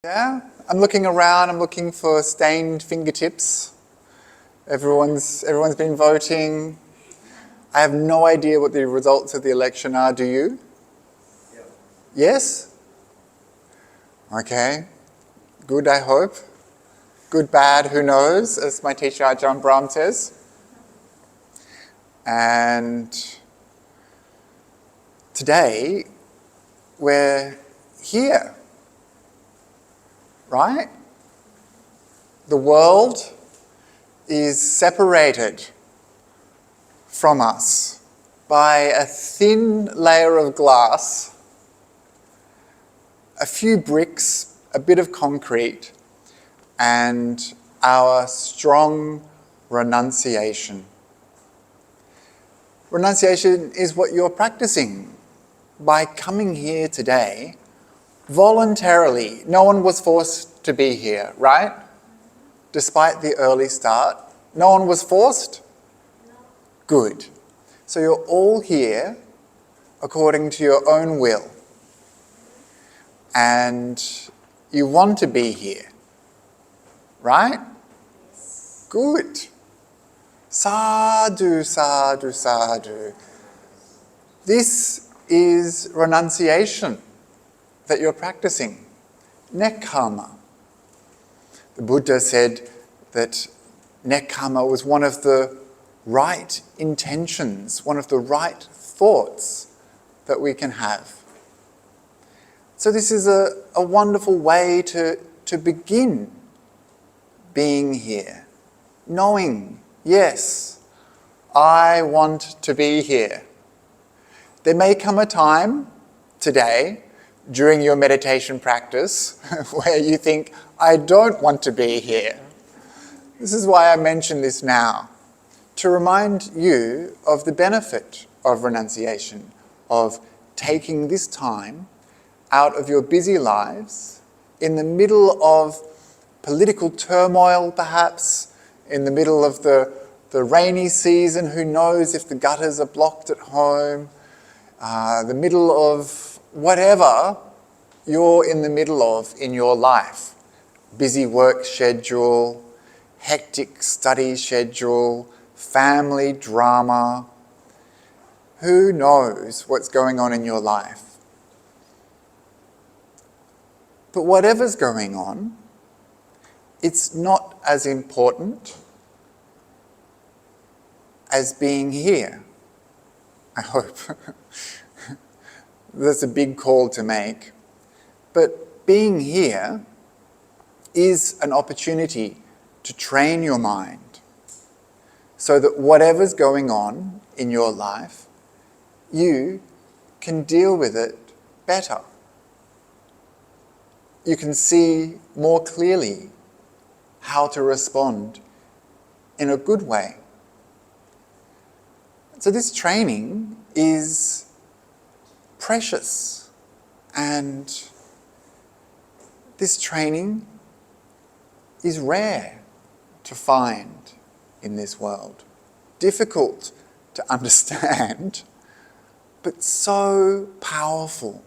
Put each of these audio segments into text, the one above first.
Yeah, I'm looking around, I'm looking for stained fingertips. Everyone's been voting. I have no idea what the results of the election are, do you? Yeah. Yes? Okay. Good, I hope. Good, bad, who knows, as my teacher Ajahn Brahm says. And today, we're here, right? The world is separated from us by a thin layer of glass, a few bricks, a bit of concrete, and our strong renunciation. Renunciation is what you're practicing by coming here today voluntarily. No one was forced to be here, right? Despite the early start. No one was forced? No. Good. So you're all here according to your own will. And you want to be here, right? Yes. Good. Sadhu, sadhu, sadhu. This is renunciation that you're practicing. Nekkhamma. The Buddha said that nekkhamma was one of the right intentions, one of the right thoughts that we can have. So this is a wonderful way to begin being here, knowing, yes, I want to be here. There may come a time today during your meditation practice where you think, I don't want to be here. This is why I mention this now, to remind you of the benefit of renunciation, of taking this time out of your busy lives, in the middle of political turmoil perhaps, in the middle of the rainy season, who knows if the gutters are blocked at home, the middle of whatever you're in the middle of in your life. Busy work schedule, hectic study schedule, family drama. Who knows what's going on in your life? But whatever's going on, it's not as important as being here, I hope. That's a big call to make. But being here is an opportunity to train your mind so that whatever's going on in your life, you can deal with it better. You can see more clearly how to respond in a good way. So this training is precious, and this training is rare to find in this world. Difficult to understand, but so powerful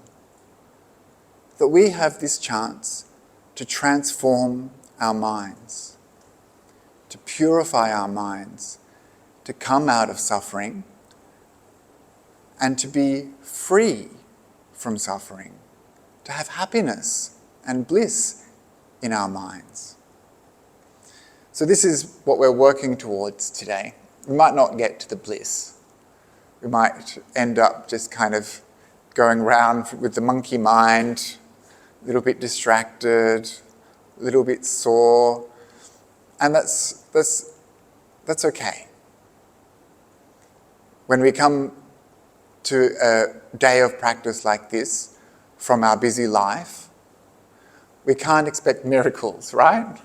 that we have this chance to transform our minds, to purify our minds, to come out of suffering, and to be free from suffering, to have happiness and bliss in our minds. So this is what we're working towards today. We might not get to the bliss. We might end up just kind of going around with the monkey mind, a little bit distracted, a little bit sore, and that's okay. When we come to a day of practice like this from our busy life, we can't expect miracles, right?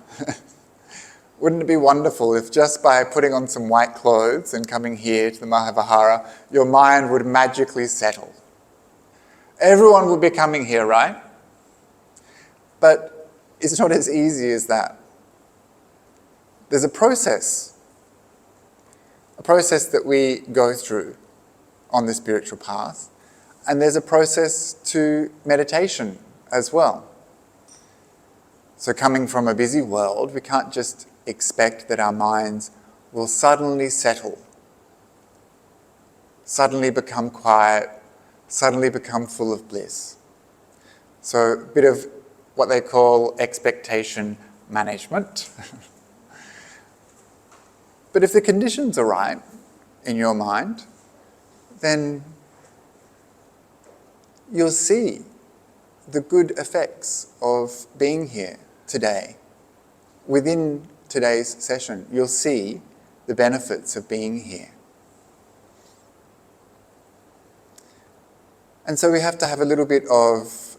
Wouldn't it be wonderful if just by putting on some white clothes and coming here to the Maha Vihara, your mind would magically settle? Everyone would be coming here, right? But it's not as easy as that. There's a process that we go through on the spiritual path, and there's a process to meditation as well. So coming from a busy world, we can't just expect that our minds will suddenly settle, suddenly become quiet, suddenly become full of bliss. So a bit of what they call expectation management. But if the conditions are right in your mind, then you'll see the good effects of being here today. Within today's session, you'll see the benefits of being here. And so we have to have a little bit of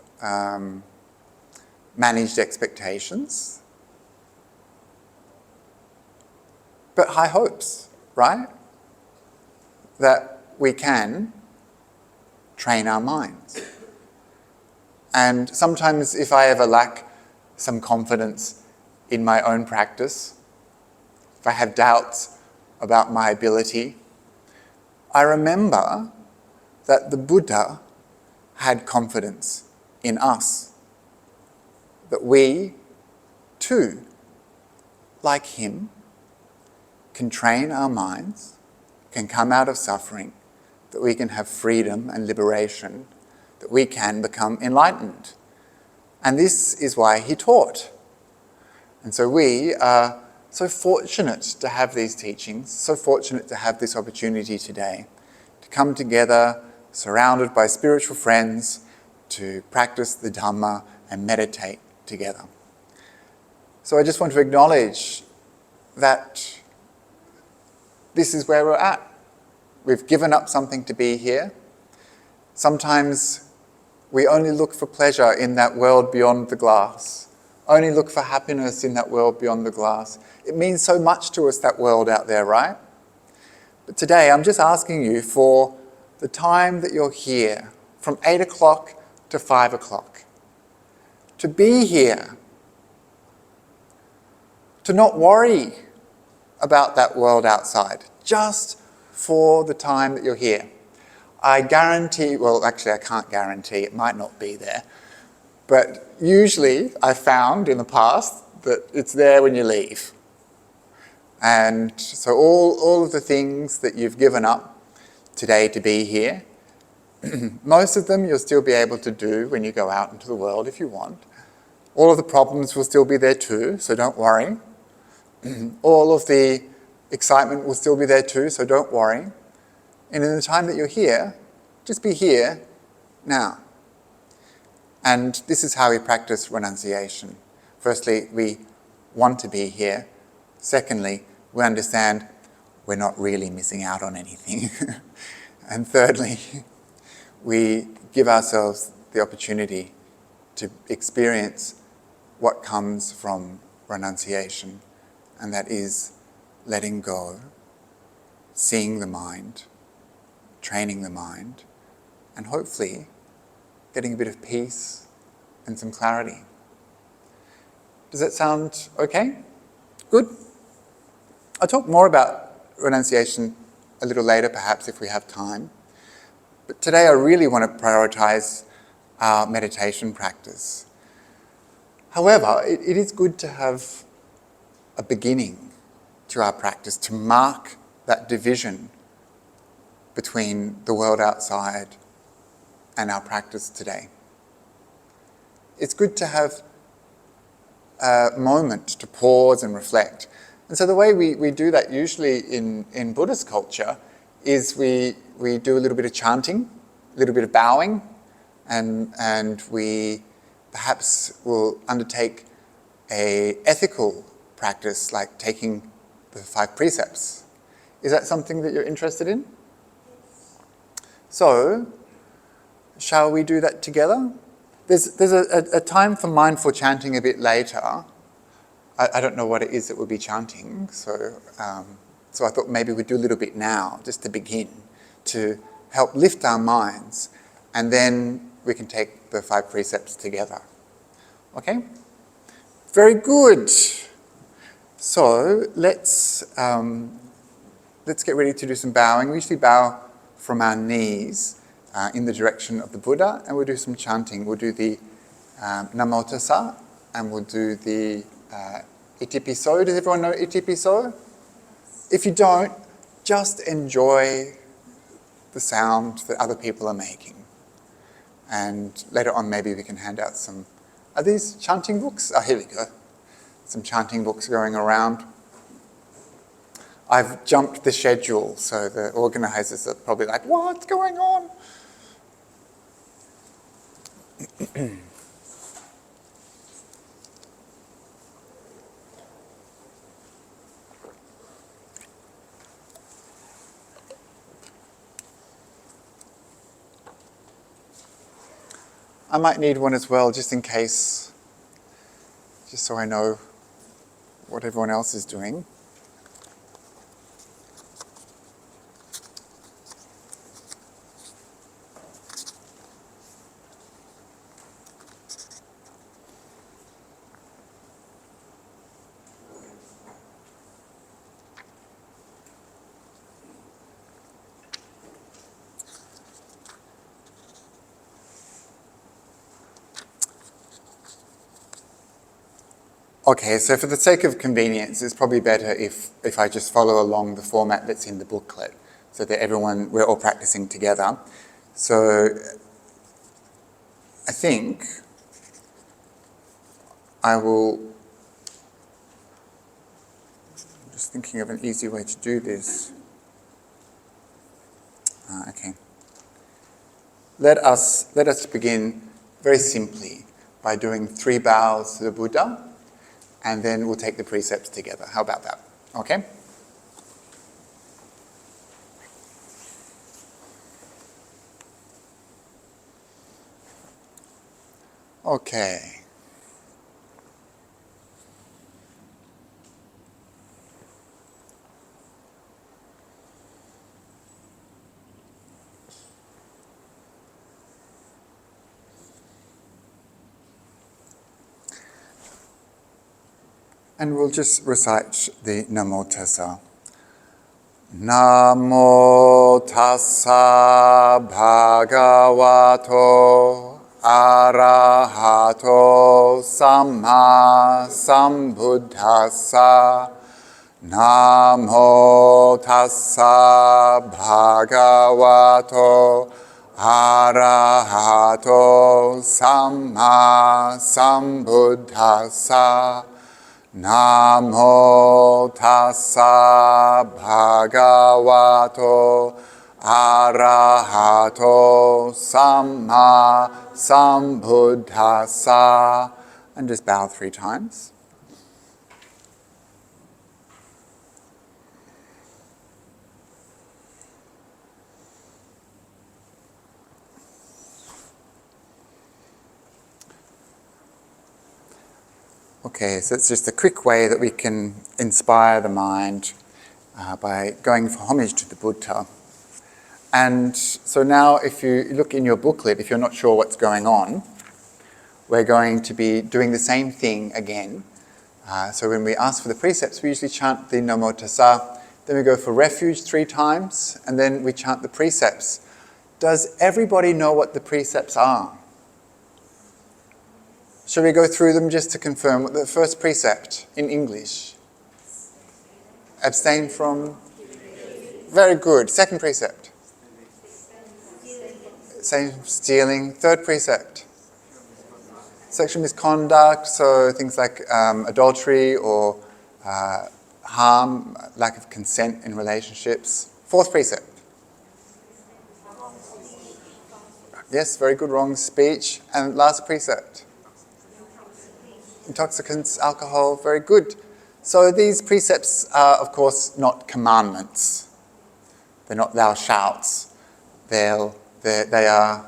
managed expectations, but high hopes, right? That we can train our minds. And sometimes if I ever lack some confidence in my own practice, if I have doubts about my ability, I remember that the Buddha had confidence in us, that we, too, like him, can train our minds, can come out of suffering, that we can have freedom and liberation, that we can become enlightened. And this is why he taught. And so we are so fortunate to have these teachings, so fortunate to have this opportunity today, to come together surrounded by spiritual friends, to practice the Dhamma and meditate together. So I just want to acknowledge that this is where we're at. We've given up something to be here. Sometimes we only look for pleasure in that world beyond the glass, only look for happiness in that world beyond the glass. It means so much to us, that world out there, right? But today I'm just asking you for the time that you're here, from 8 o'clock to 5 o'clock, to be here, to not worry about that world outside, just for the time that you're here. I guarantee, well, actually I can't guarantee, it might not be there, but usually I found in the past that it's there when you leave. And so all of the things that you've given up today to be here, most of them you'll still be able to do when you go out into the world if you want. All of the problems will still be there too, so don't worry. All of the excitement will still be there too, so don't worry. And in the time that you're here, just be here now. And this is how we practice renunciation. Firstly, we want to be here. Secondly, we understand we're not really missing out on anything. And thirdly, we give ourselves the opportunity to experience what comes from renunciation, and that is letting go, seeing the mind, training the mind, and hopefully getting a bit of peace and some clarity. Does that sound okay? Good. I'll talk more about renunciation a little later, perhaps, if we have time. But today I really want to prioritize our meditation practice. However, it is good to have a beginning to our practice, to mark that division between the world outside and our practice today. It's good to have a moment to pause and reflect. And so the way we do that usually in Buddhist culture is we do a little bit of chanting, a little bit of bowing, and we perhaps will undertake an ethical practice like taking the 5 precepts. Is that something that you're interested in? So, shall we do that together? There's a time for mindful chanting a bit later. I don't know what it is that we'll be chanting, so I thought maybe we'd do a little bit now, just to begin, to help lift our minds, and then we can take the 5 precepts together. Okay? Very good. So let's get ready to do some bowing. We usually bow from our knees in the direction of the Buddha, and we'll do some chanting. We'll do the Namo Tassa and we'll do the itipiso. Does everyone know itipiso? If you don't, just enjoy the sound that other people are making. And later on, maybe we can hand out some... Are these chanting books? Oh, here we go. Some chanting books going around. I've jumped the schedule, so the organisers are probably like, what's going on? I might need one as well, just in case, just so I know what everyone else is doing. Okay, so for the sake of convenience, it's probably better if I just follow along the format that's in the booklet, so that we're all practicing together. So I think I'm just thinking of an easy way to do this. Okay. Let us begin very simply by doing 3 bows to the Buddha, and then we'll take the precepts together. How about that? Okay? Okay. And we'll just recite the Namo Tassa. Namo Tassa Bhagavato Arahato Samma Sambuddhassa. Namo Tassa Bhagavato Arahato Samma Sambuddhassa. Namo Tassa Bhagavato Arahato Samma Sambuddhassa. And just bow 3 times. Okay, so it's just a quick way that we can inspire the mind by going for homage to the Buddha. And so now if you look in your booklet, if you're not sure what's going on, we're going to be doing the same thing again. So when we ask for the precepts, we usually chant the Namo Tassa, then we go for refuge 3 times, and then we chant the precepts. Does everybody know what the precepts are? Shall we go through them just to confirm what the first precept in English? Abstain from? Very good. Second precept? Same stealing. Third precept? Sexual misconduct, so things like adultery or harm, lack of consent in relationships. Fourth precept? Yes, very good. Wrong speech. And last precept? Intoxicants, alcohol, very good. So these precepts are, of course, not commandments. They're not thou shalt. They are,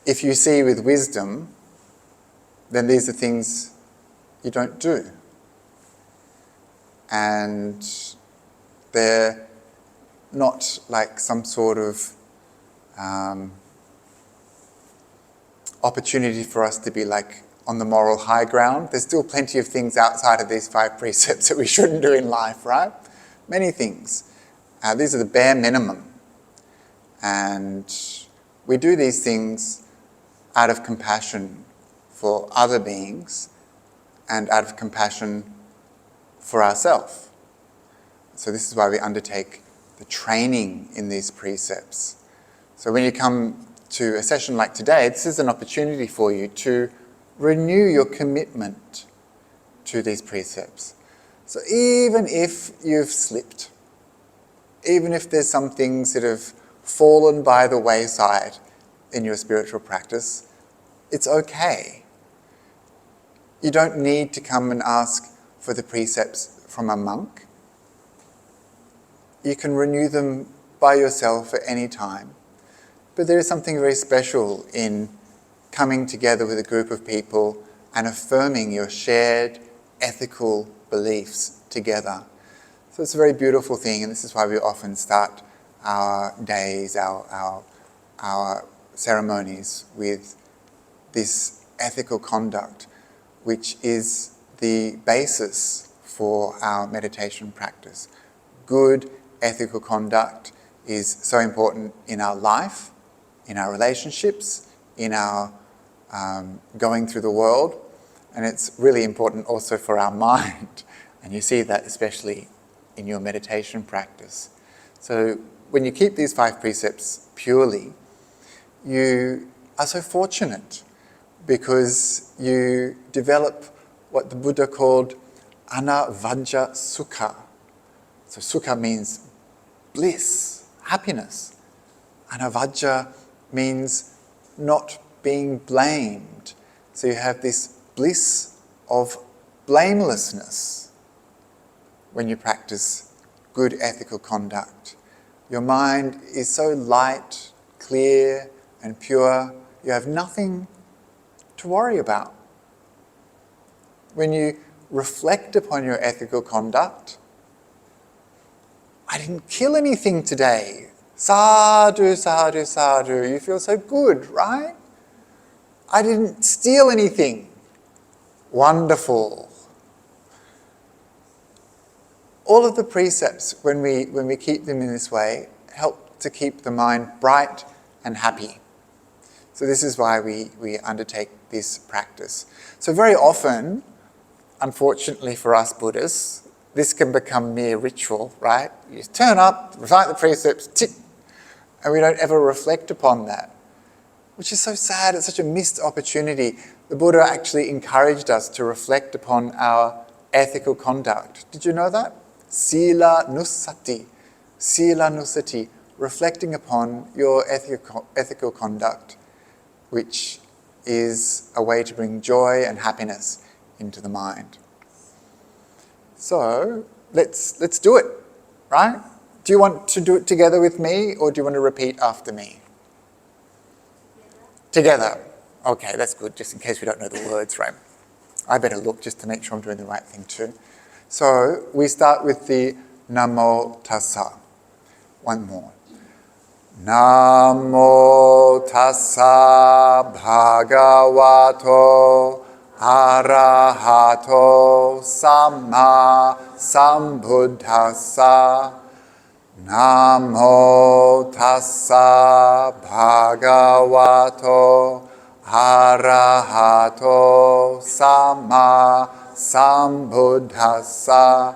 if you see with wisdom, then these are things you don't do. And they're not like some sort of opportunity for us to be like on the moral high ground. There's still plenty of things outside of these 5 precepts that we shouldn't do in life, right? Many things. These are the bare minimum. And we do these things out of compassion for other beings and out of compassion for ourselves. So this is why we undertake the training in these precepts. So when you come to a session like today, this is an opportunity for you to renew your commitment to these precepts. So even if you've slipped, even if there's some things that have fallen by the wayside in your spiritual practice, it's okay. You don't need to come and ask for the precepts from a monk. You can renew them by yourself at any time. But there is something very special in coming together with a group of people and affirming your shared ethical beliefs together. So it's a very beautiful thing, and this is why we often start our days, our ceremonies with this ethical conduct, which is the basis for our meditation practice. Good ethical conduct is so important in our life, in our relationships, in our going through the world, and it's really important also for our mind. And you see that especially in your meditation practice. So when you keep these 5 precepts purely, you are so fortunate because you develop what the Buddha called anavajja sukha. So sukha means bliss, happiness. Anavajja means not being blamed. So you have this bliss of blamelessness when you practice good ethical conduct. Your mind is so light, clear, and pure, you have nothing to worry about. When you reflect upon your ethical conduct, I didn't kill anything today. Sadhu, sadhu, sadhu. You feel so good, right? I didn't steal anything. Wonderful. All of the precepts, when we keep them in this way, help to keep the mind bright and happy. So this is why we undertake this practice. So very often, unfortunately for us Buddhists, this can become mere ritual, right? You turn up, recite the precepts, tick, and we don't ever reflect upon that, which is so sad. It's such a missed opportunity. The Buddha actually encouraged us to reflect upon our ethical conduct. Did you know that? Sila nusati, reflecting upon your ethical conduct, which is a way to bring joy and happiness into the mind. So let's do it, right? Do you want to do it together with me, or do you want to repeat after me? Together. Okay, that's good, just in case we don't know the words, right? I better look just to make sure I'm doing the right thing too. So we start with the Namo Tassa. One more. Namo Tassa Bhagavato Arahato Samma Sambuddhassa. Namo Tassa Bhagavato Arahato Samma Sambuddhassa.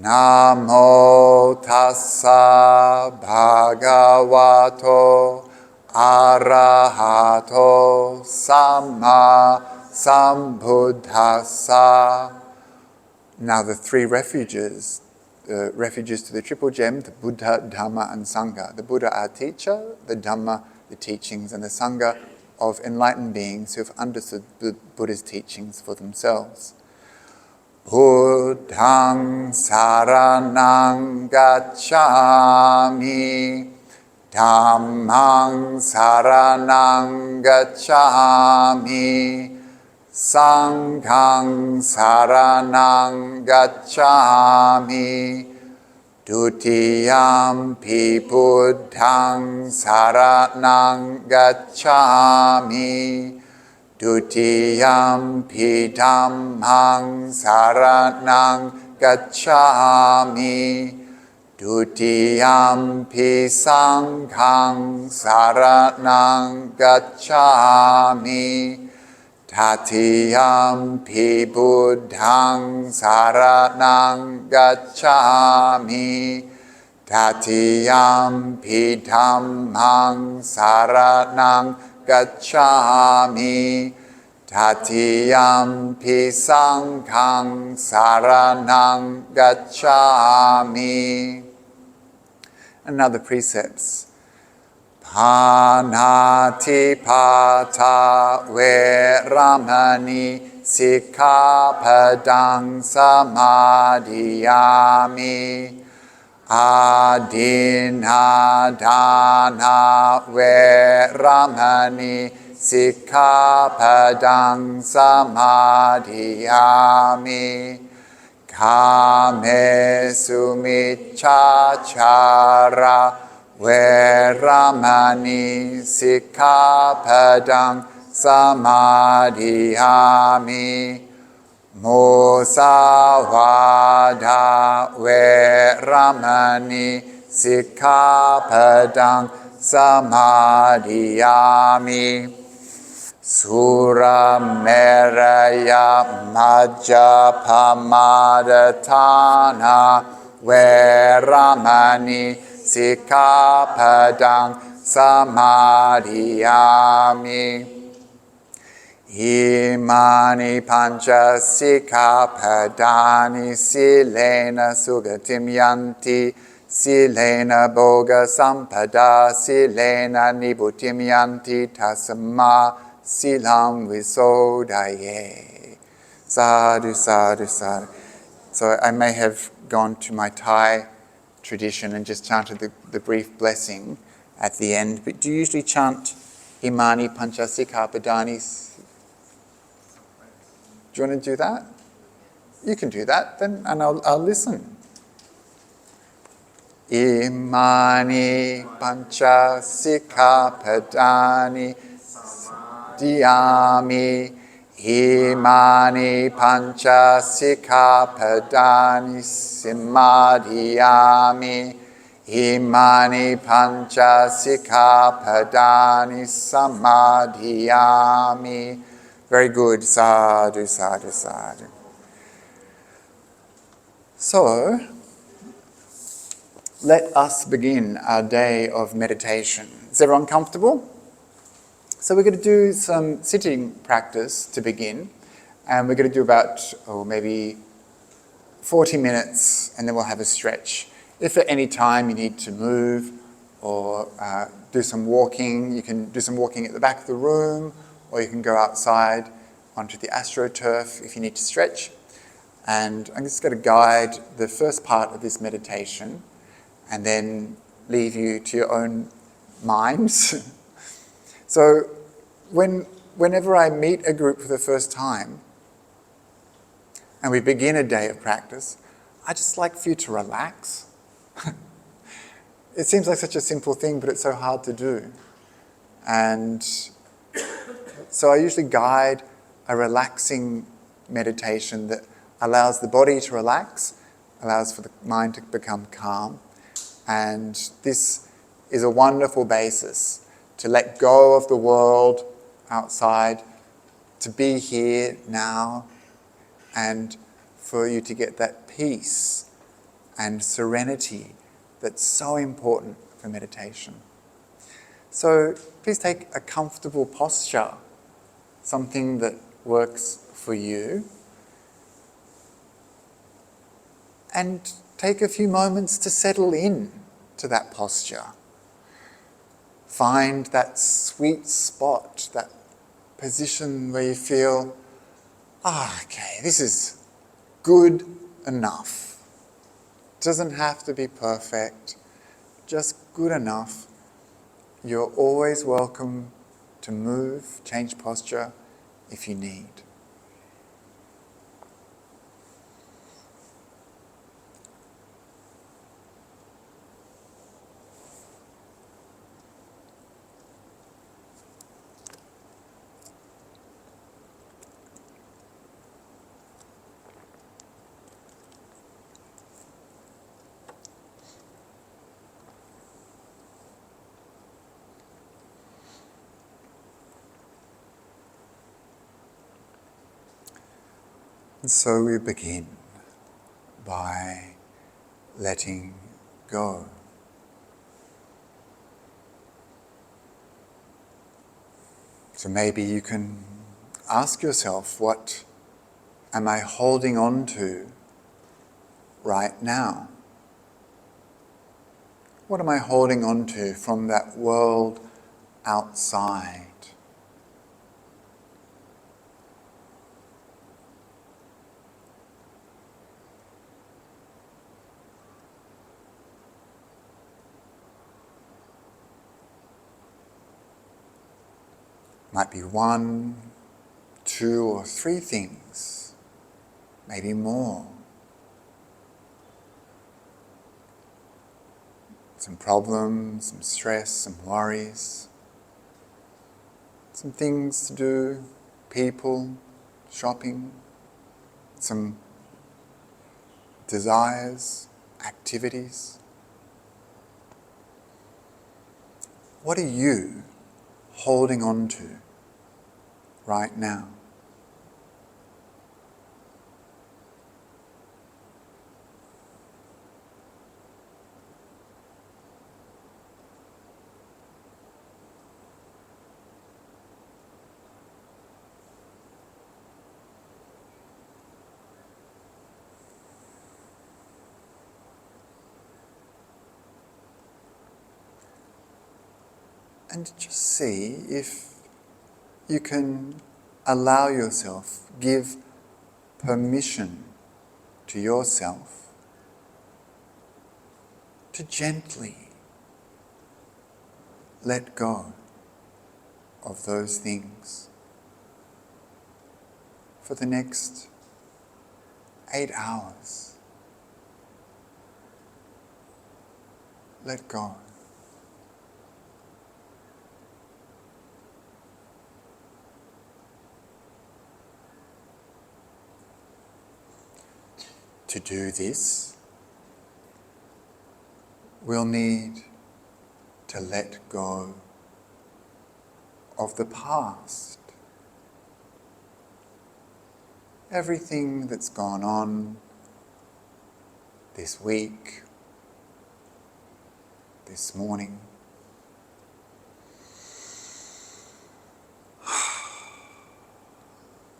Namo Tassa Bhagavato Arahato Samma Sambuddhassa. Now the 3 refuges, the refuges to the Triple Gem, the Buddha, Dhamma and Sangha. The Buddha, our teacher, the Dhamma, the teachings, and the Sangha of enlightened beings who have understood the Buddha's teachings for themselves. Buddhaṃ saraṇaṃ gacchāmi, Dhammaṃ saraṇaṃ gacchāmi, Sanghaṃ saraṇaṃ gacchāmi, Dutiyampi Buddhaṃ saraṇaṃ gacchāmi, Dutiyampi Dhammaṃ saraṇaṃ gacchāmi, Dutiyampi Sanghaṃ saraṇaṃ gacchāmi, Tatiyampi buddhang saranang gacchami. Tatiyampi dhammang saranang gacchami. Tatiyampi sanghang saranang gacchami. Another precepts. Panati pata veramani sikkhapadang samadhiyami. Adinadana veramani sikkhapadang samadhiyami. Kame sumichachara veramani sikkhapadang samadhiyami. Musavada veramani sikkhapadang samadhiyami. Surameraya majjapamadhatthana veramani sikkhapadang samadhiyami. Imani pancha sikkhapadani silena sugatim yanti. Silena boga sampada silena nibbuttim yanti tasma silam visodaye. Sadhu, sadhu, sadhu. So I may have gone to my Thai tradition and just chanted the brief blessing at the end, but do you usually chant Imani Pancha Sikkhapadani? Do you want to do that? You can do that then, and I'll listen. Imani Pancha Sikkhapadani Dhyami. Imani Pancha Sikkhapadani Samadhiyami. Imani Pancha Sikkhapadani Samadhiyami. Very good. Sadhu, sadhu, sadhu. So, let us begin our day of meditation. Is everyone comfortable? So we're going to do some sitting practice to begin, and we're going to do about, maybe 40 minutes, and then we'll have a stretch. If at any time you need to move or do some walking, you can do some walking at the back of the room, or you can go outside onto the astroturf if you need to stretch. And I'm just going to guide the first part of this meditation and then leave you to your own minds. So whenever I meet a group for the first time and we begin a day of practice, I just like for you to relax. It seems like such a simple thing, but it's so hard to do. And so I usually guide a relaxing meditation that allows the body to relax, allows for the mind to become calm. And this is a wonderful basis to let go of the world outside, to be here now, and for you to get that peace and serenity that's so important for meditation. So please take a comfortable posture, something that works for you, and take a few moments to settle in to that posture. Find that sweet spot, that position where you feel, okay, this is good enough. Doesn't have to be perfect, just good enough. You're always welcome to move, change posture if you need. And so we begin by letting go. So maybe you can ask yourself, what am I holding on to right now? What am I holding on to from that world outside? Might be one, two, or three things, maybe more. Some problems, some stress, some worries, some things to do, people, shopping, some desires, activities. What are you holding on to right now? And just see if you can allow yourself, give permission to yourself to gently let go of those things for the next 8 hours. Let go. To do this, we'll need to let go of the past. Everything that's gone on this week, this morning.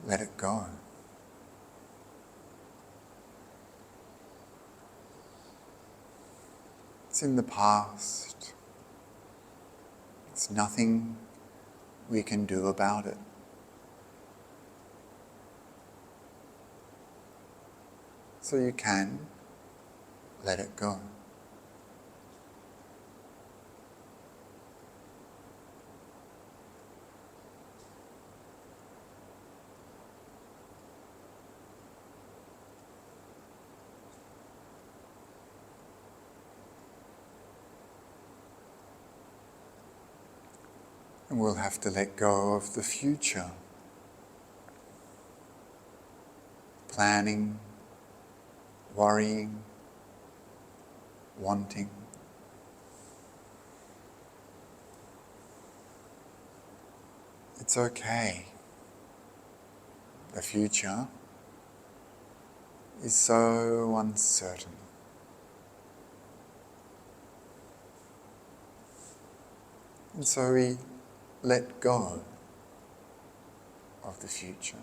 Let it go. It's in the past. It's nothing we can do about it. So you can let it go. And we'll have to let go of the future. Planning, worrying, wanting. It's okay. The future is so uncertain. And so we let go of the future.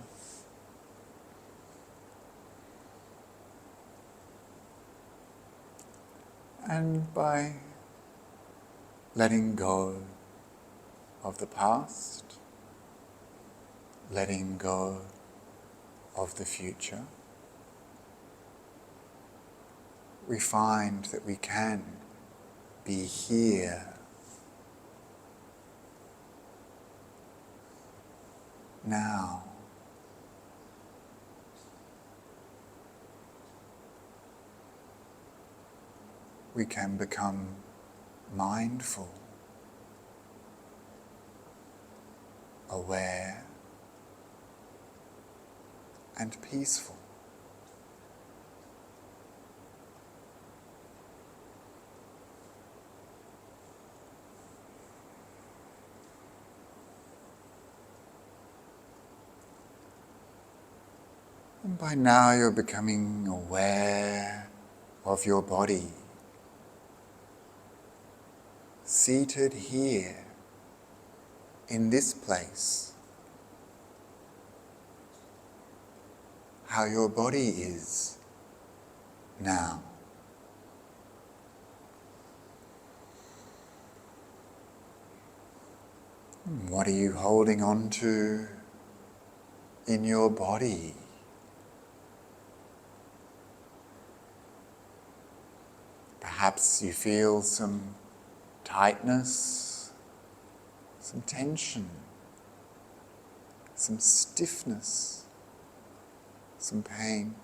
And by letting go of the past, letting go of the future, we find that we can be here now. We can become mindful, aware, and peaceful. And by now you're becoming aware of your body, seated here in this place, how your body is now. What are you holding on to in your body? Perhaps you feel some tightness, some tension, some stiffness, some pain.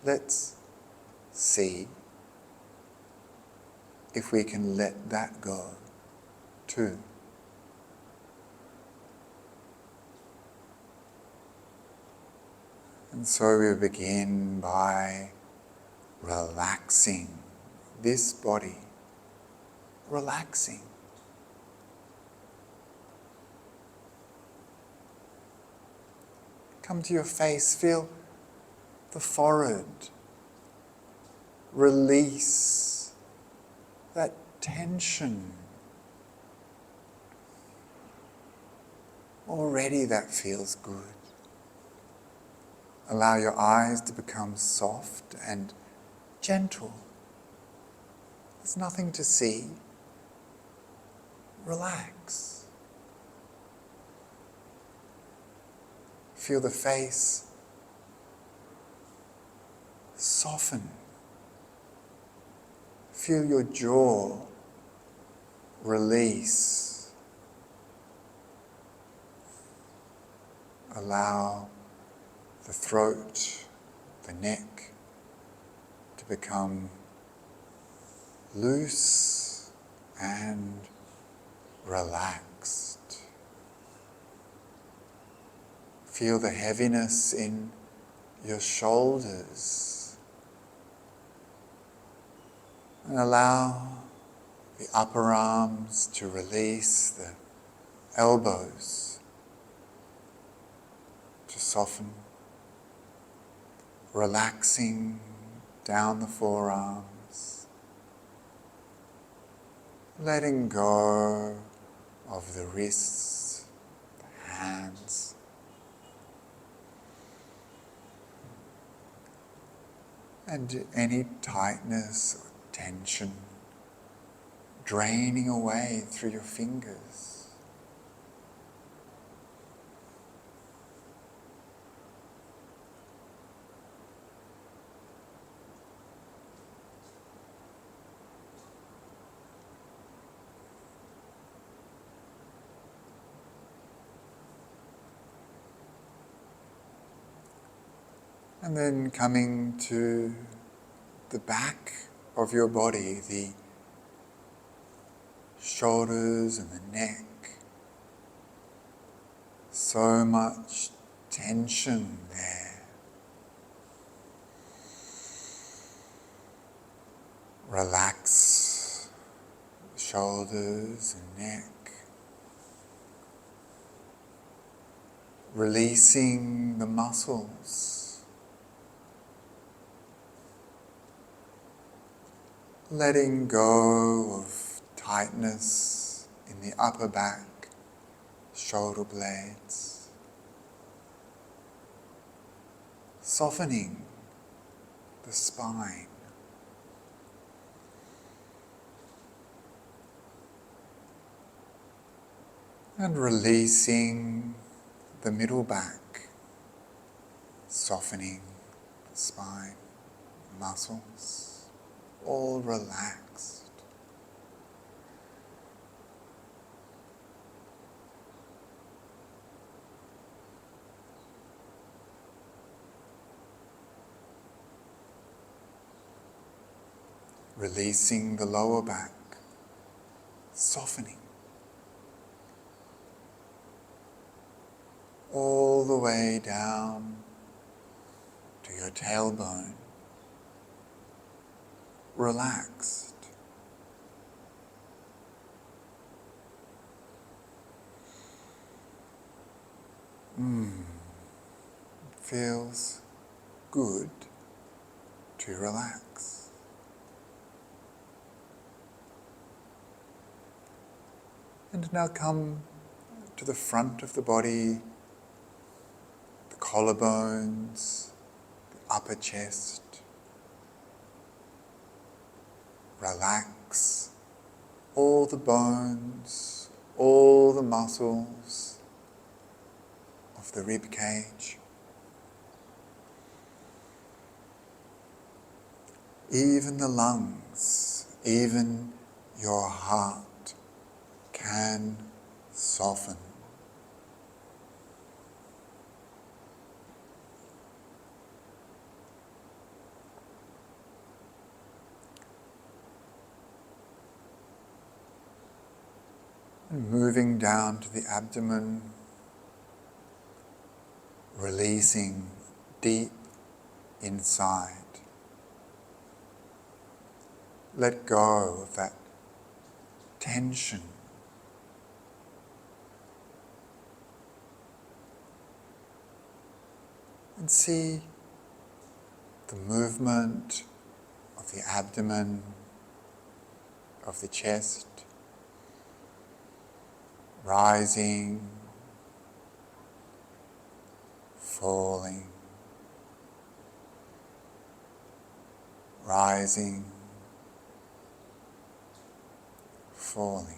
Let's see if we can let that go too. And so we begin by relaxing this body, relaxing. Come to your face, feel the forehead, release that tension. Already that feels good. Allow your eyes to become soft and gentle. There's nothing to see. Relax. Feel the face soften. Feel your jaw release. Allow the throat, the neck to become loose and relaxed. Feel the heaviness in your shoulders and allow the upper arms to release, the elbows to soften. Relaxing down the forearms, letting go of the wrists, the hands. And any tightness or tension draining away through your fingers. And then coming to the back of your body, the shoulders and the neck. So much tension there. Relax the shoulders and neck. Releasing the muscles. Letting go of tightness in the upper back, shoulder blades. Softening the spine. And releasing the middle back, softening the spine, muscles. All relaxed. Releasing the lower back, softening. All the way down to your tailbone. Relaxed. Feels good to relax. And now come to the front of the body, the collarbones, the upper chest. Relax all the bones, all the muscles of the rib cage. Even the lungs, even your heart can soften. And moving down to the abdomen, releasing deep inside. Let go of that tension. And see the movement of the abdomen, of the chest, rising, falling, rising, falling.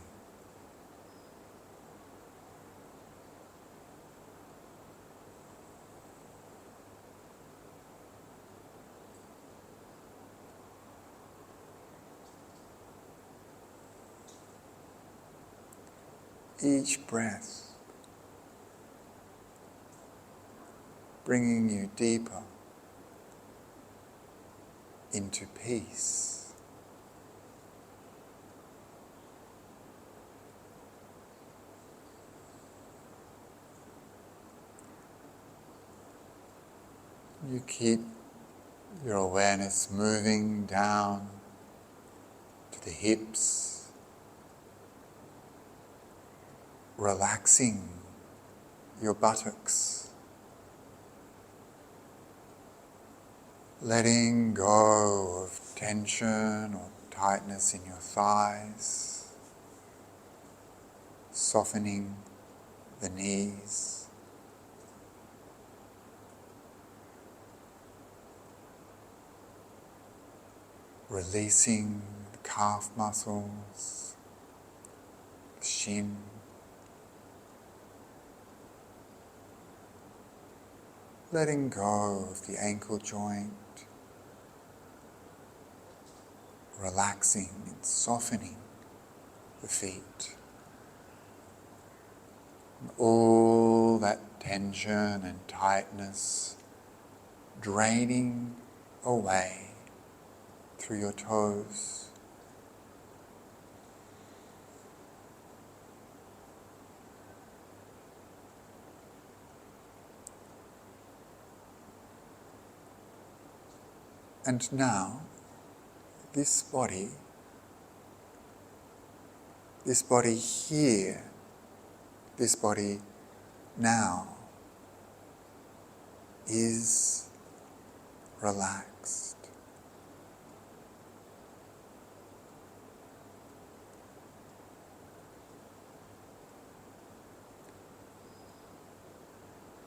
Each breath bringing you deeper into peace. You keep your awareness moving down to the hips, relaxing your buttocks, letting go of tension or tightness in your thighs, softening the knees. Releasing the calf muscles, the shin, letting go of the ankle joint, relaxing and softening the feet. And all that tension and tightness draining away through your toes. And now, this body here, this body now is relaxed.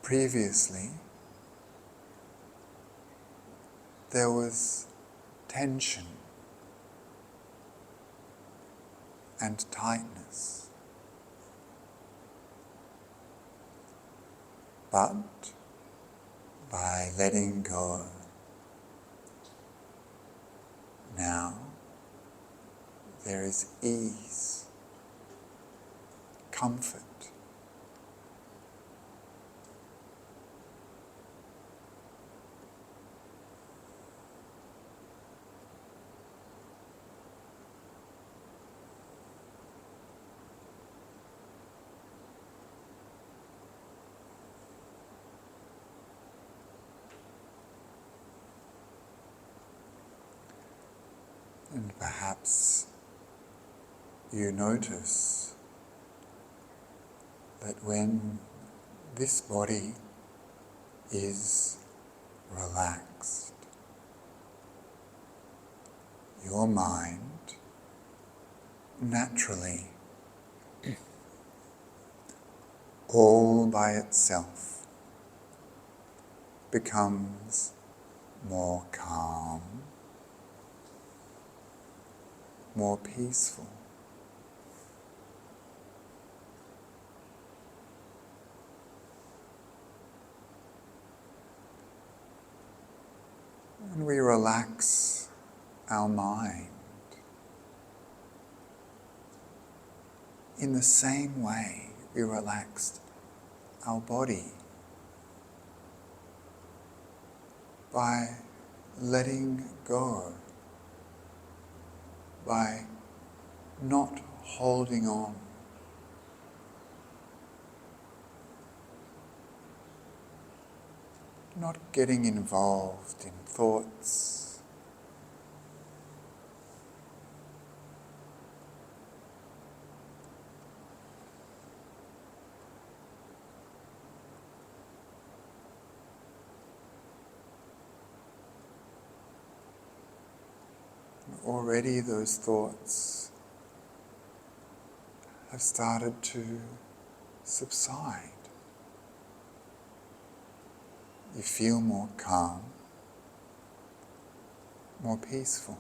Previously, there was tension and tightness. But by letting go, now there is ease, comfort. And perhaps you notice that when this body is relaxed. Your mind naturally, all by itself, becomes more calm, more peaceful. And we relax our mind in the same way we relaxed our body, by letting go, by not holding on. Not getting involved in thoughts, already those thoughts have started to subside. You feel more calm, more peaceful.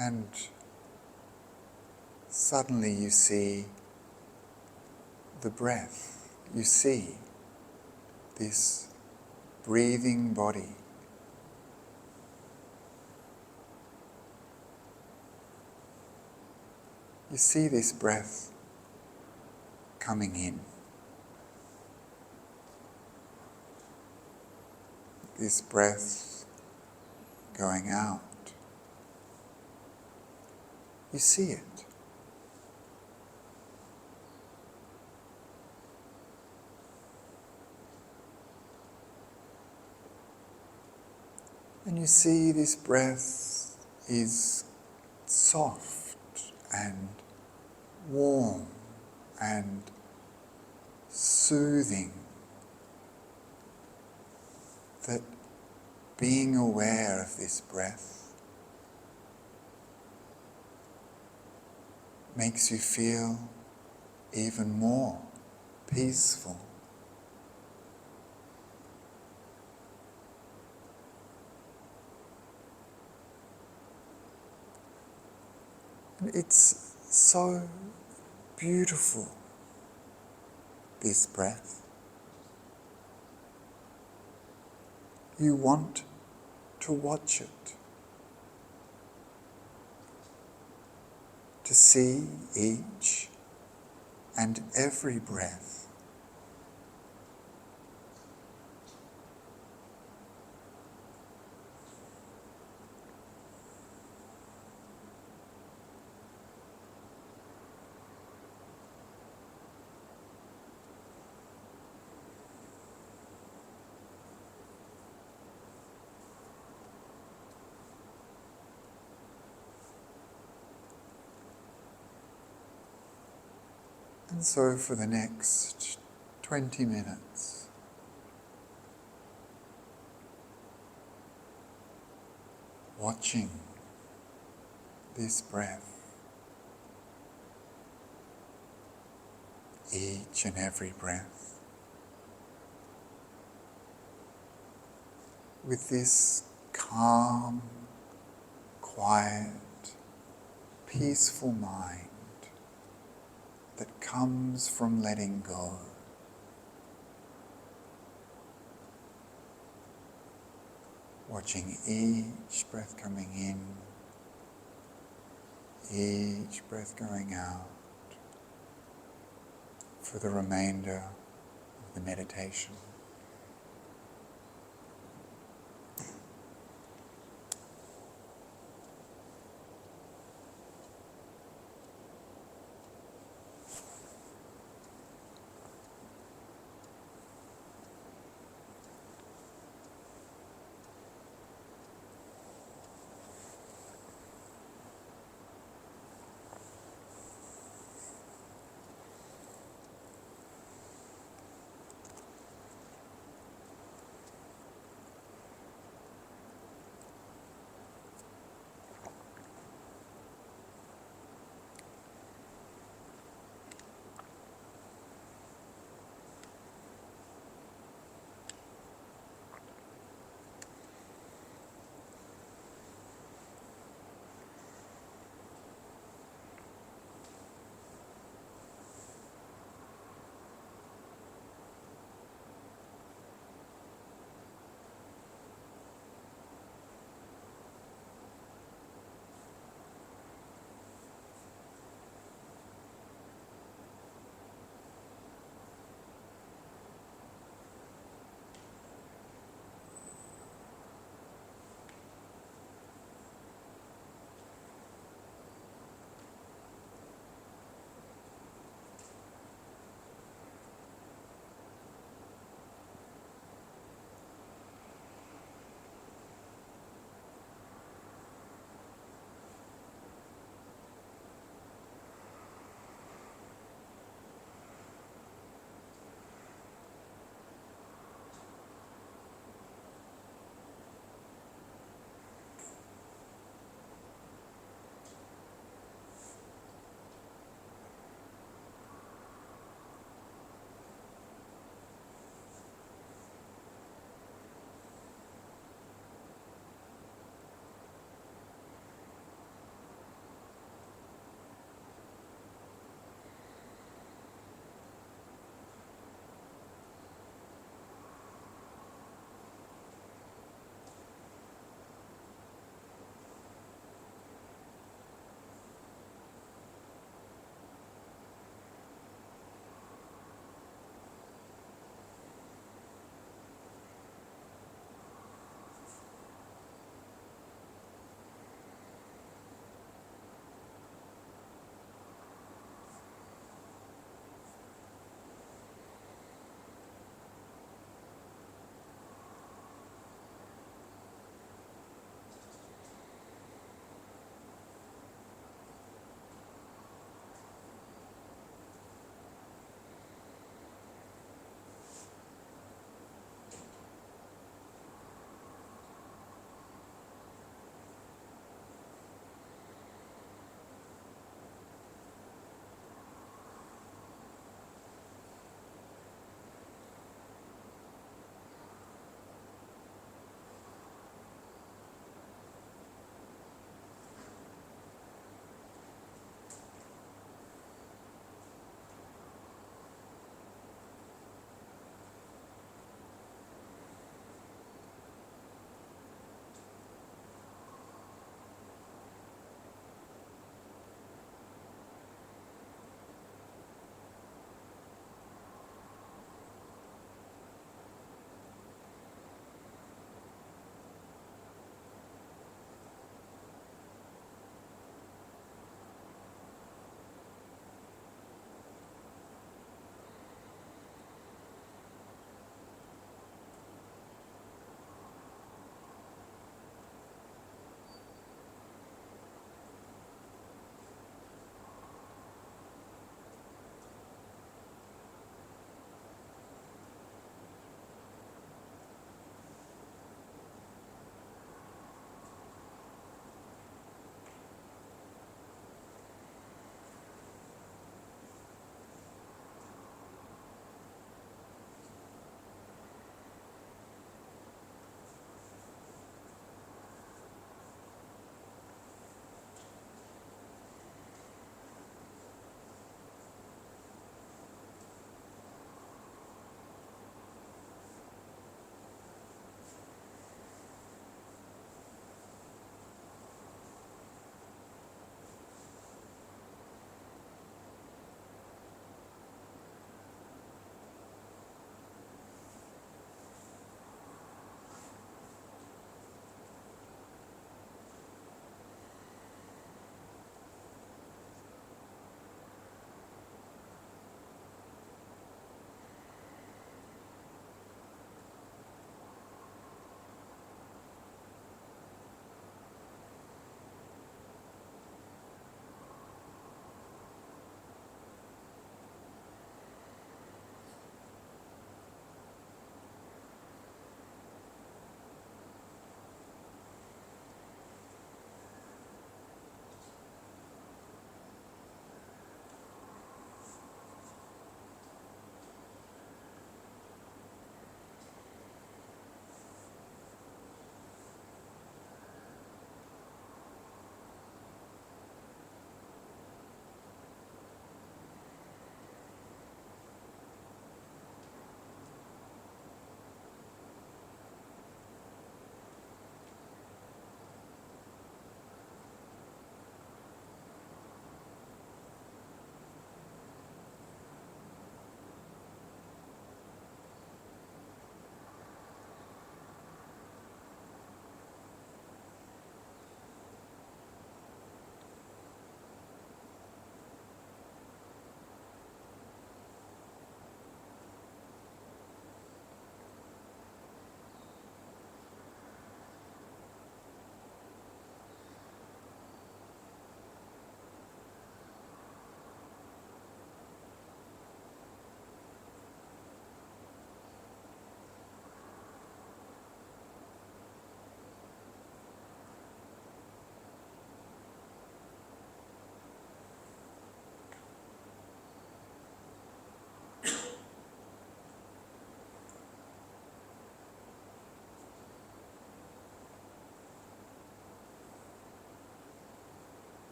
And suddenly you see the breath. You see this breathing body. You see this breath coming in. This breath going out. You see it. And you see this breath is soft and warm and soothing. That being aware of this breath makes you feel even more peaceful. And it's so beautiful, this breath. You want to watch it, to see each and every breath And so for the next 20 minutes, watching this breath, each and every breath, with this calm, quiet, peaceful mind, that comes from letting go. Watching each breath coming in, each breath going out for the remainder of the meditation.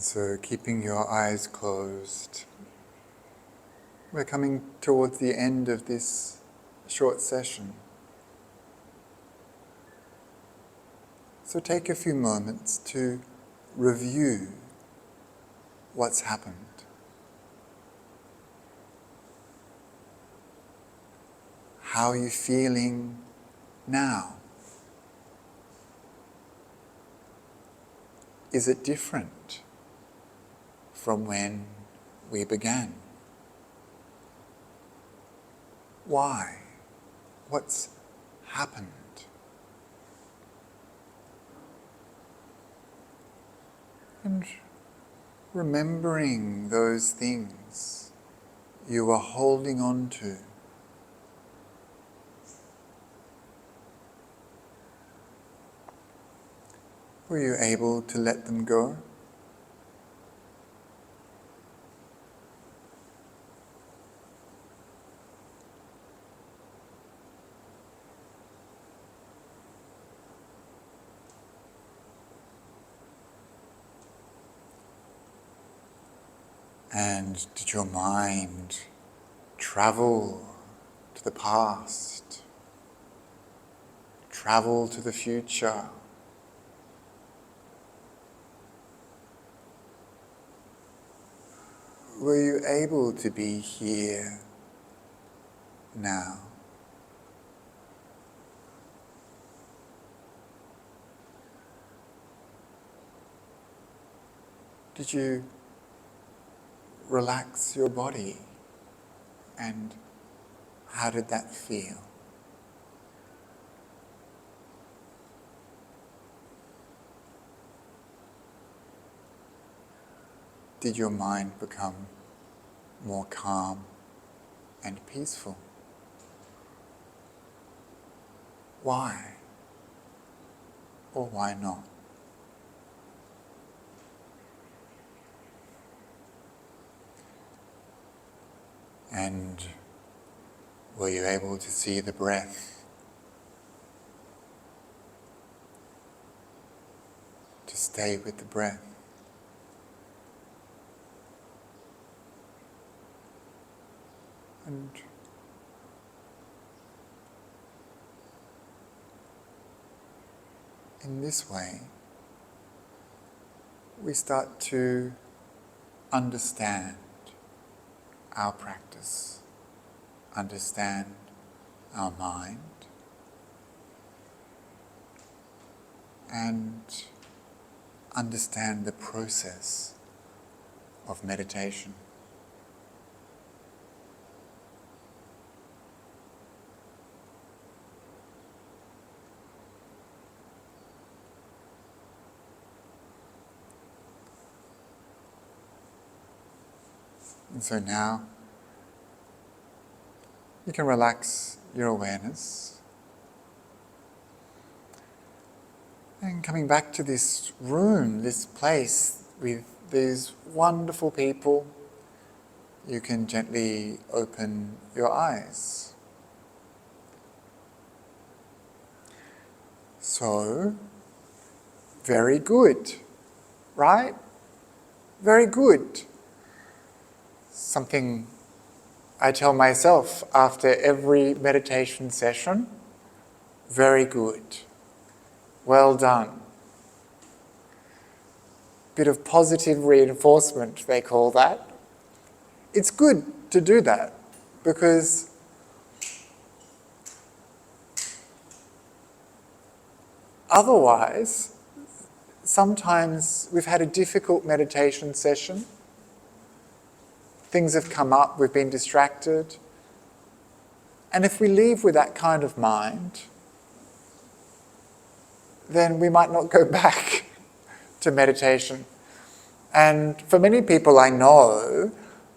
So keeping your eyes closed, we're coming towards the end of this short session. So take a few moments to review what's happened. How are you feeling now? Is it different from when we began? Why? What's happened? And remembering those things you are holding on to. Were you able to let them go? And did your mind travel to the past, travel to the future? Were you able to be here now? Did you relax your body? And how did that feel? Did your mind become more calm and peaceful? Why? Or why not? And were you able to see the breath? To stay with the breath? And in this way, we start to understand our practice, understand our mind, and understand the process of meditation. And so now, you can relax your awareness. And coming back to this room, this place with these wonderful people, you can gently open your eyes. So, very good, right? Very good. Something I tell myself after every meditation session, very good. Well done. Bit of positive reinforcement, they call that. It's good to do that because otherwise, sometimes we've had a difficult meditation session. Things have come up, we've been distracted. And if we leave with that kind of mind, then we might not go back to meditation. And for many people I know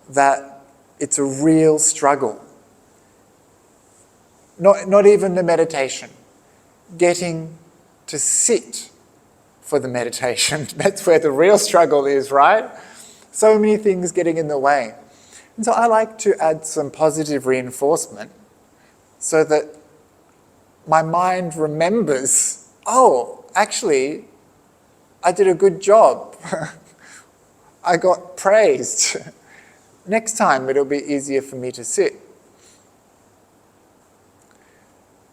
that it's a real struggle. Not even the meditation, getting to sit for the meditation. That's where the real struggle is, right? So many things getting in the way. And so I like to add some positive reinforcement so that my mind remembers, oh, actually, I did a good job. I got praised. Next time it'll be easier for me to sit.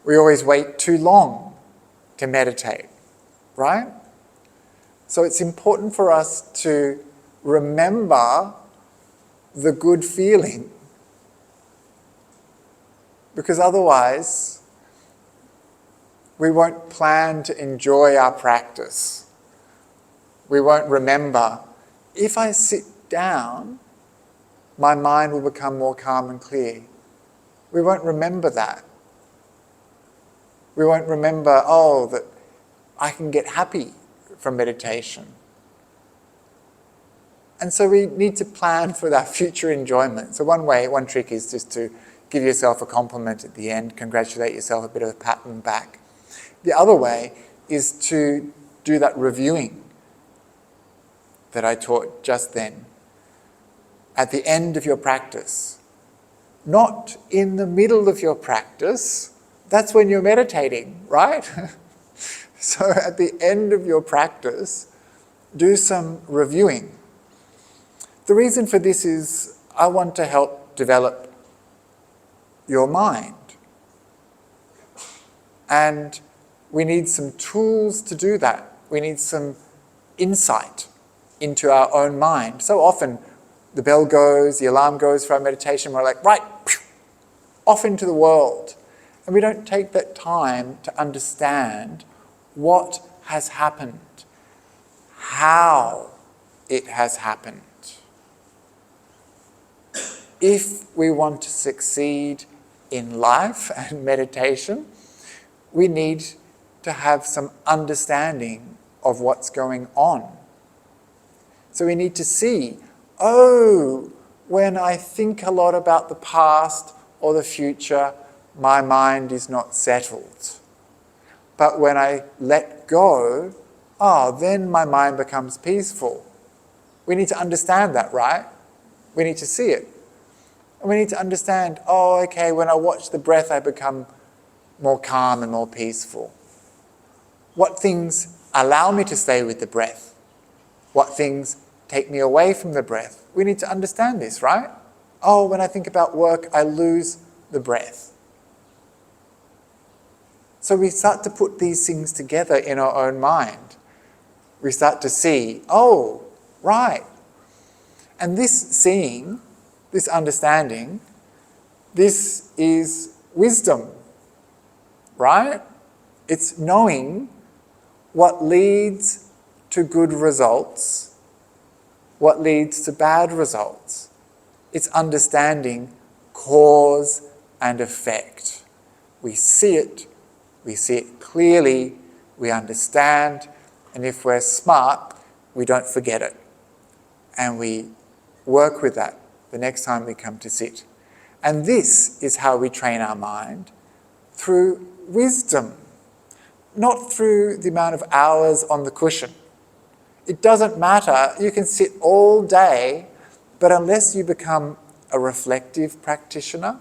We always wait too long to meditate, right? So it's important for us to remember the good feeling, because otherwise we won't plan to enjoy our practice. We won't remember, if I sit down, my mind will become more calm and clear. We won't remember that. We won't remember, oh, that I can get happy from meditation. And so we need to plan for that future enjoyment. So one trick is just to give yourself a compliment at the end, congratulate yourself, a bit of a pat on the back. The other way is to do that reviewing that I taught just then. At the end of your practice, not in the middle of your practice. That's when you're meditating, right? So at the end of your practice, do some reviewing. The reason for this is I want to help develop your mind. And we need some tools to do that. We need some insight into our own mind. So often the bell goes, the alarm goes for our meditation, we're like, right, off into the world. And we don't take that time to understand what has happened, how it has happened. If we want to succeed in life and meditation, we need to have some understanding of what's going on. So we need to see, oh, when I think a lot about the past or the future, my mind is not settled. But when I let go, then my mind becomes peaceful. We need to understand that, right? We need to see it. And we need to understand, okay, when I watch the breath, I become more calm and more peaceful. What things allow me to stay with the breath? What things take me away from the breath? We need to understand this, right? When I think about work, I lose the breath. So we start to put these things together in our own mind. We start to see, right. And this seeing, this understanding, this is wisdom, right? It's knowing what leads to good results, what leads to bad results. It's understanding cause and effect. We see it clearly, we understand, and if we're smart, we don't forget it. And we work with that the next time we come to sit. And this is how we train our mind, through wisdom, not through the amount of hours on the cushion. It doesn't matter, you can sit all day, but unless you become a reflective practitioner,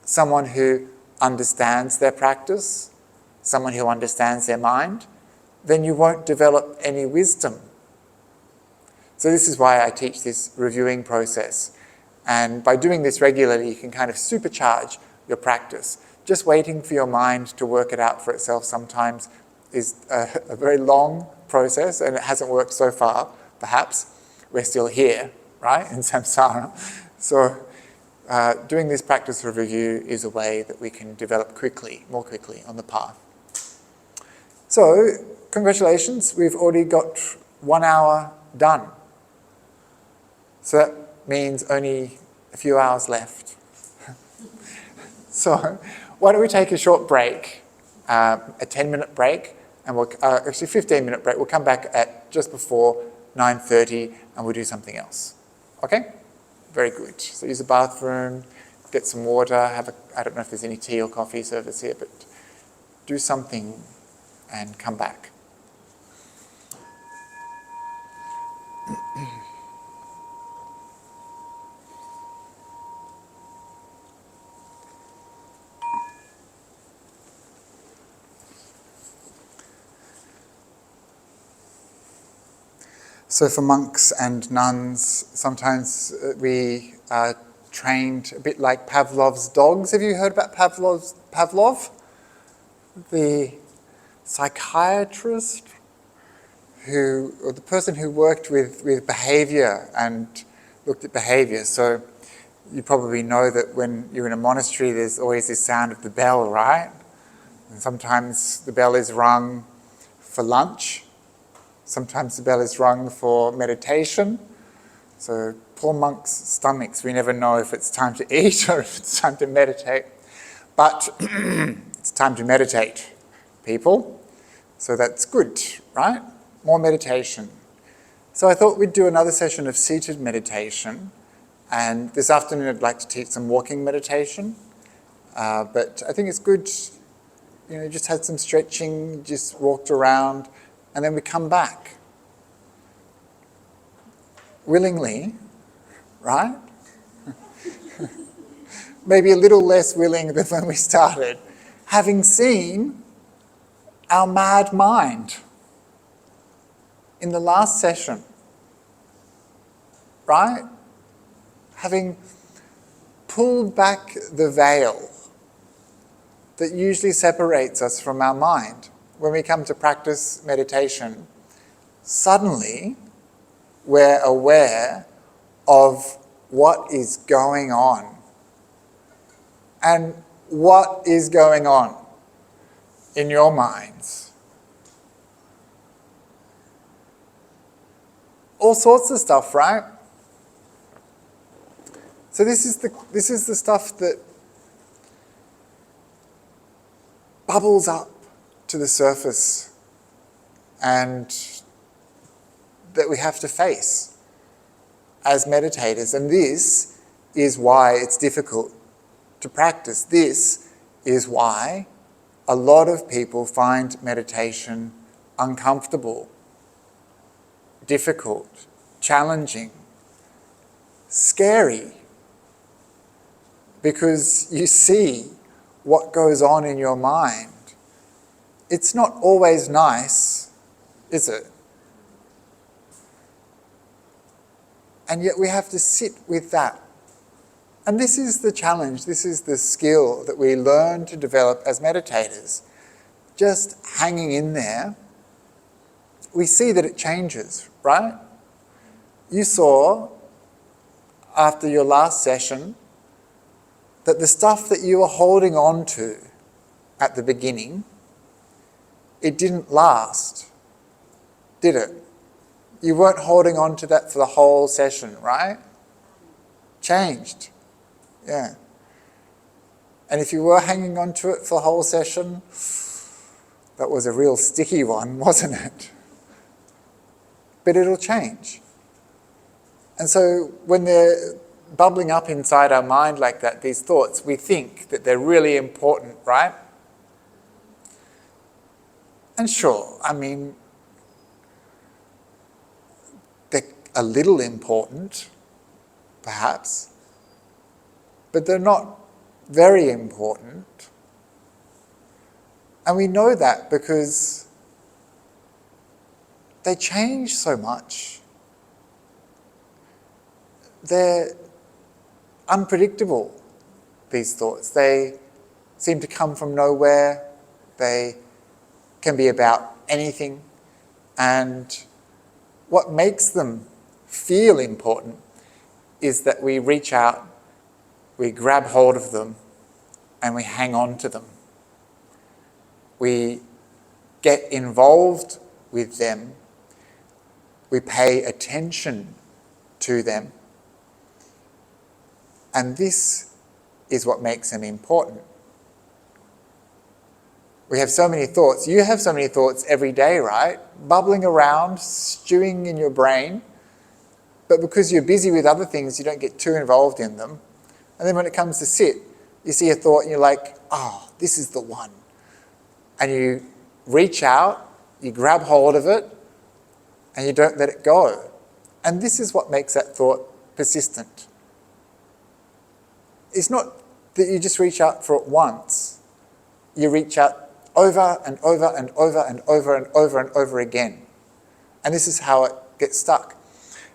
someone who understands their practice, someone who understands their mind, then you won't develop any wisdom. So this is why I teach this reviewing process. And by doing this regularly, you can kind of supercharge your practice. Just waiting for your mind to work it out for itself sometimes is a very long process, and it hasn't worked so far, perhaps. We're still here, right, in samsara. So doing this practice of review is a way that we can develop more quickly on the path. So, congratulations, we've already got 1 hour done. So that means only a few hours left. So, why don't we take a short break, a 10-minute break, and we'll, actually 15-minute break. We'll come back at just before 9:30 and we'll do something else. Okay? Very good. So use the bathroom, get some water, I don't know if there's any tea or coffee service here, but do something and come back. So for monks and nuns, sometimes we are trained a bit like Pavlov's dogs. Have you heard about Pavlov? The psychiatrist or the person who worked with behavior and looked at behavior. So you probably know that when you're in a monastery, there's always this sound of the bell, right? And sometimes the bell is rung for lunch. Sometimes the bell is rung for meditation. So poor monks' stomachs, we never know if it's time to eat or if it's time to meditate. But it's time to meditate, people. So that's good, right? More meditation. So I thought we'd do another session of seated meditation. And this afternoon I'd like to teach some walking meditation. But I think it's good, just had some stretching, just walked around, and then we come back. Willingly, right? Maybe a little less willing than when we started. Having seen our mad mind in the last session, right? Having pulled back the veil that usually separates us from our mind. When we come to practice meditation, suddenly we're aware of what is going on. And what is going on in your minds? All sorts of stuff, right? So this is the stuff that bubbles up to the surface and that we have to face as meditators. And this is why it's difficult to practice. This is why a lot of people find meditation uncomfortable, difficult, challenging, scary, because you see what goes on in your mind. It's not always nice, is it? And yet we have to sit with that. And this is the challenge, this is the skill that we learn to develop as meditators. Just hanging in there, we see that it changes, right? You saw, after your last session, that the stuff that you were holding on to at the beginning, it didn't last, did it? You weren't holding on to that for the whole session, right? Changed, yeah. And if you were hanging on to it for the whole session, that was a real sticky one, wasn't it? But it'll change. And so when they're bubbling up inside our mind like that, these thoughts, we think that they're really important, right? And sure, I mean, they're a little important, perhaps, but they're not very important. And we know that because they change so much. They're unpredictable, these thoughts. They seem to come from nowhere. They can be about anything. And what makes them feel important is that we reach out, we grab hold of them, and we hang on to them. We get involved with them. We pay attention to them. And this is what makes them important. We have so many thoughts. You have so many thoughts every day, right? Bubbling around, stewing in your brain. But because you're busy with other things, you don't get too involved in them. And then when it comes to sit, you see a thought and you're like, oh, this is the one. And you reach out, you grab hold of it, and you don't let it go. And this is what makes that thought persistent. It's not that you just reach out for it once. You reach out over and over and over and over and over and over again. And this is how it get stuck.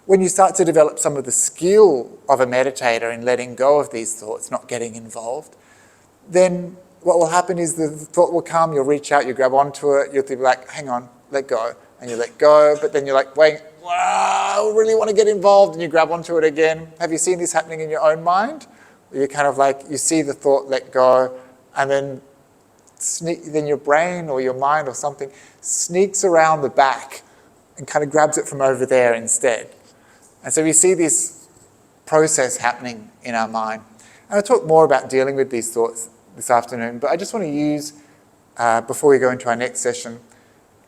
When you start to develop some of the skill of a meditator in letting go of these thoughts, not getting involved, then what will happen is the thought will come, you'll reach out, you grab onto it, you'll be like, hang on, let go. And you let go, but then you're like, wait, wow, I really want to get involved, and you grab onto it again. Have you seen this happening in your own mind? You kind of like, you see the thought let go, and then your brain or your mind or something sneaks around the back and kind of grabs it from over there instead. And so we see this process happening in our mind. And I'll talk more about dealing with these thoughts this afternoon, but I just want to use, before we go into our next session,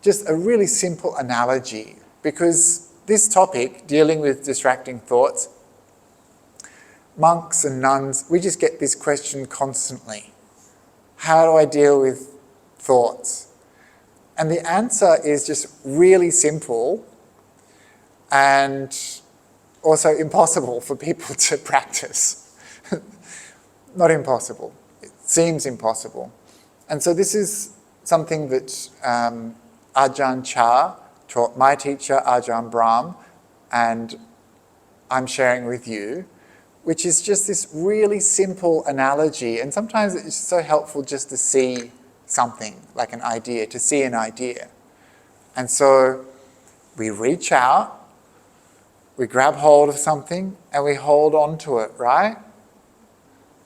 just a really simple analogy, because this topic, dealing with distracting thoughts, monks and nuns, we just get this question constantly. How do I deal with thoughts? And the answer is just really simple and also impossible for people to practice. Not impossible. It seems impossible. And so this is something that Ajahn Chah taught my teacher, Ajahn Brahm, and I'm sharing with you, which is just this really simple analogy. And sometimes it's so helpful just to see something, like an idea, to see an idea. And so we reach out, we grab hold of something, and we hold on to it, right?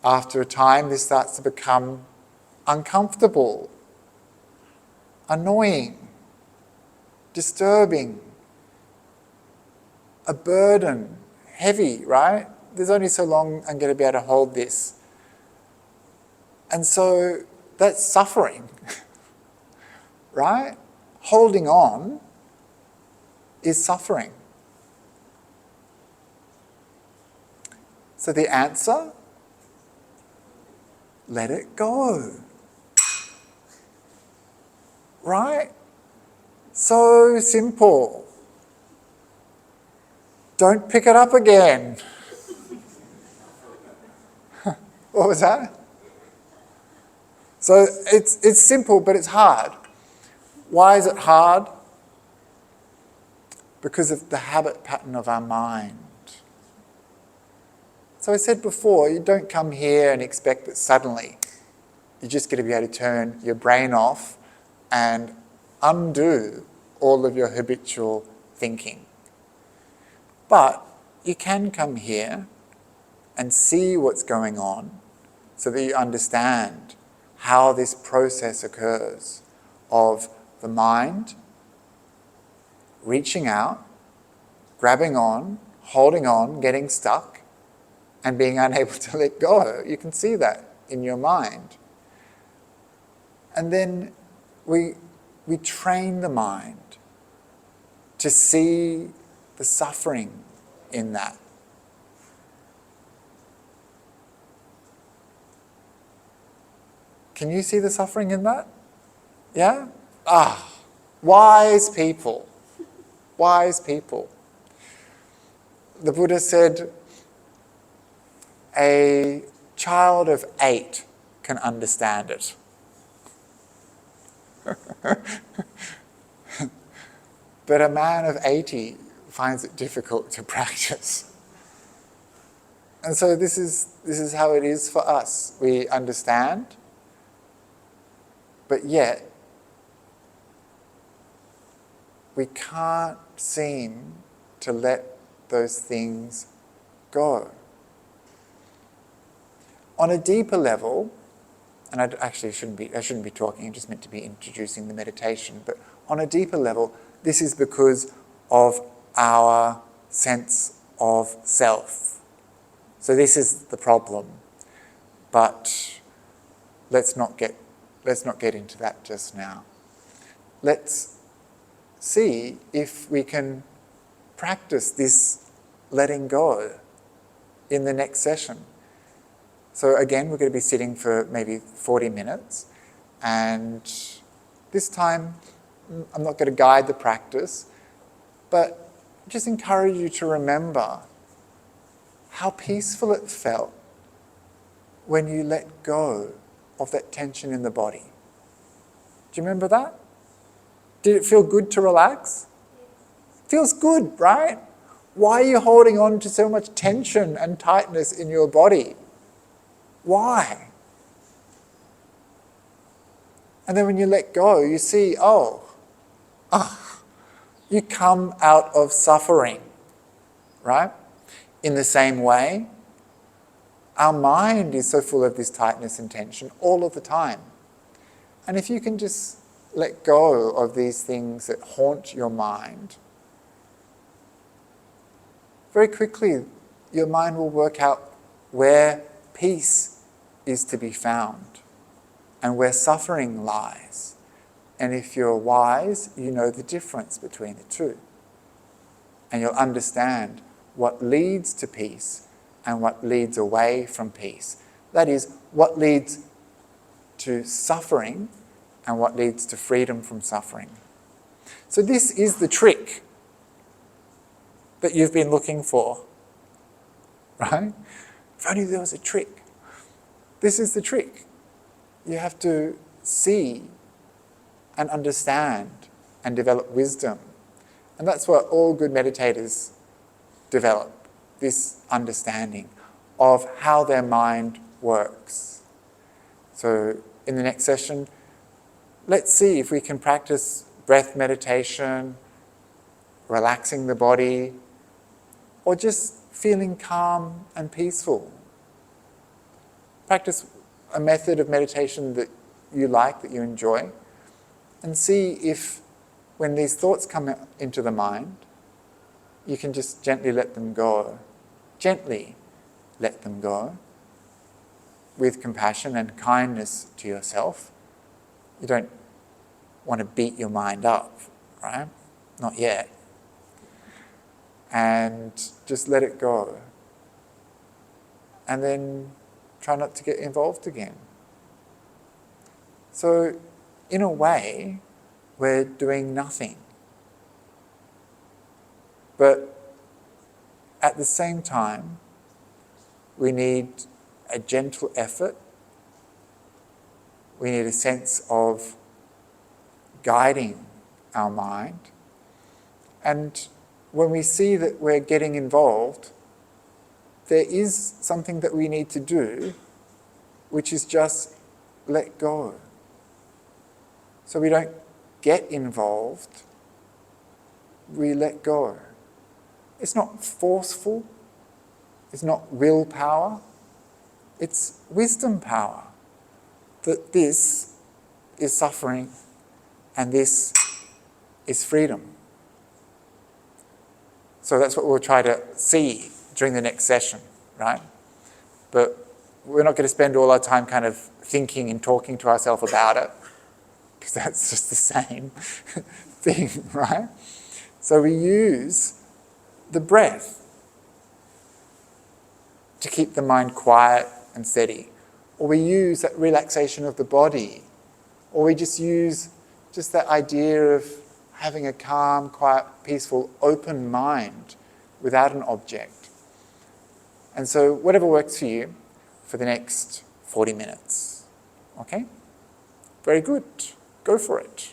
After a time, this starts to become uncomfortable, annoying, disturbing, a burden, heavy, right? There's only so long I'm going to be able to hold this. And so that's suffering, right? Holding on is suffering. So the answer, let it go. Right? So simple. Don't pick it up again. What was that? So it's simple, but it's hard. Why is it hard? Because of the habit pattern of our mind. So I said before, you don't come here and expect that suddenly you're just going to be able to turn your brain off and undo all of your habitual thinking. But you can come here and see what's going on so that you understand how this process occurs of the mind reaching out, grabbing on, holding on, getting stuck, and being unable to let go. You can see that in your mind. And then we train the mind to see the suffering in that. Can you see the suffering in that? Yeah? Wise people. Wise people. The Buddha said, a child of 8 can understand it. But a man of 80 finds it difficult to practice. And so this is how it is for us. We understand, but yet we can't seem to let those things go. On a deeper level, and I shouldn't be talking, I'm just meant to be introducing the meditation, but on a deeper level, this is because of our sense of self. So this is the problem. But let's not get into that just now. Let's see if we can practice this letting go in the next session. So again, we're going to be sitting for maybe 40 minutes, and this time I'm not going to guide the practice, but just encourage you to remember how peaceful it felt when you let go of that tension in the body. Do you remember that? Did it feel good to relax? Feels good, right? Why are you holding on to so much tension and tightness in your body? Why? And then when you let go, you see, you come out of suffering, right? In the same way, our mind is so full of this tightness and tension all of the time. And if you can just let go of these things that haunt your mind, very quickly your mind will work out where peace is to be found and where suffering lies. And if you're wise, you know the difference between the two. And you'll understand what leads to peace and what leads away from peace. That is, what leads to suffering and what leads to freedom from suffering. So this is the trick that you've been looking for, right? If only there was a trick. This is the trick. You have to see and understand and develop wisdom. And that's what all good meditators develop, this understanding of how their mind works. So in the next session, let's see if we can practice breath meditation, relaxing the body, or just feeling calm and peaceful. Practice a method of meditation that you like, that you enjoy, and see if when these thoughts come into the mind, you can just gently let them go. Gently let them go with compassion and kindness to yourself. You don't want to beat your mind up, right? Not yet. And just let it go. And then try not to get involved again. So, in a way, we're doing nothing. But at the same time, we need a gentle effort. We need a sense of guiding our mind. And when we see that we're getting involved, there is something that we need to do, which is just let go. So we don't get involved, we let go. It's not forceful, it's not willpower, it's wisdom power. That this is suffering and this is freedom. So that's what we'll try to see during the next session, right? But we're not going to spend all our time kind of thinking and talking to ourselves about it, because that's just the same thing, right? So we use the breath to keep the mind quiet and steady. Or we use that relaxation of the body. Or we just use just that idea of having a calm, quiet, peaceful, open mind without an object. And so whatever works for you for the next 40 minutes. Okay? Very good. Go for it.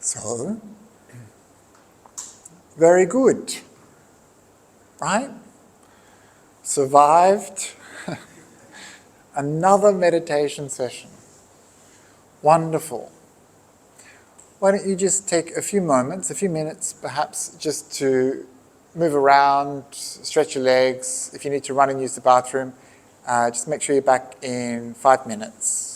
So, very good, right? Survived another meditation session. Wonderful. Why don't you just take a few moments, a few minutes perhaps, just to move around, stretch your legs. If you need to run and use the bathroom, just make sure you're back in 5 minutes.